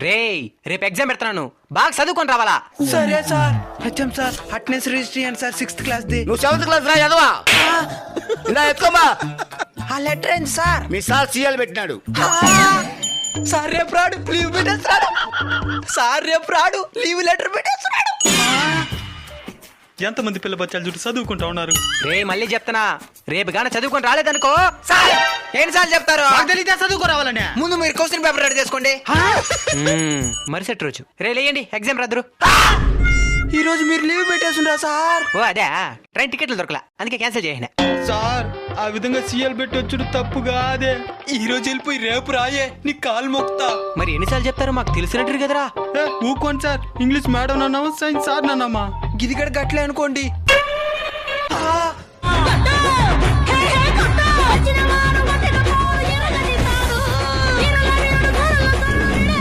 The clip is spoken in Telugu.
రేయ్ రేపు ఎగ్జామ్ పెడతాను బాగా చదువుకొని రావాలా. సరే sir. HM sir attendance register చేయండి సార్ 6th క్లాస్ ది. నువ్వు 7th క్లాస్ రా చదవా ఇలా ఎత్తుకోమా. ఆ లెటర్ ఏంటి సార్? మీ సార్ సీఎల్ పెట్టినాడు. సార్ రేపు రాడు లీవ్ పెట్టేస్తున్నాడు. సార్ రేపు రాడు లీవ్ లెటర్ పెట్టేస్తున్నాడు. ఎంతమంది పిల్ల బచ్చాలు చుట్టూ చదువుకుంటా ఉన్నారు. రే మళ్ళీ చెప్తానా, రేపు గాన చదువుకొని రాలేదనుకో సార్ ఎన్నిసార్లు చెప్తారు? తెలియదే చదువుకో రావాలనే. ముందు మీరు క్వశ్చన్ పేపర్ రెడీ చేసుకోండి. మరుసటి రోజు రే లేయండి ఎగ్జామ్ రాదురు. ఈ రోజు మీరు లీవ్ పెట్టేస్తుండ్రా సార్? ఓ అదే ట్రైన్ టికెట్లు దొరకలా అందుకే క్యాన్సిల్ చేసిన. సార్ ఆ విధంగా సీఎల్ పెట్టి వచ్చుడు తప్పుగా అదే. ఈ రోజు వెళ్ళిపోయి రేపు రాయే నీ కాలు మొక్తా. మరి ఎన్నిసార్లు చెప్తారో మాకు తెలిసినట్టు కదరా. ఊకోండి సార్, ఇంగ్లీష్ మేడం అన్నామా సైన్స్ సార్ అన్నామా. గిదిగడ గట్లే అనుకోండి.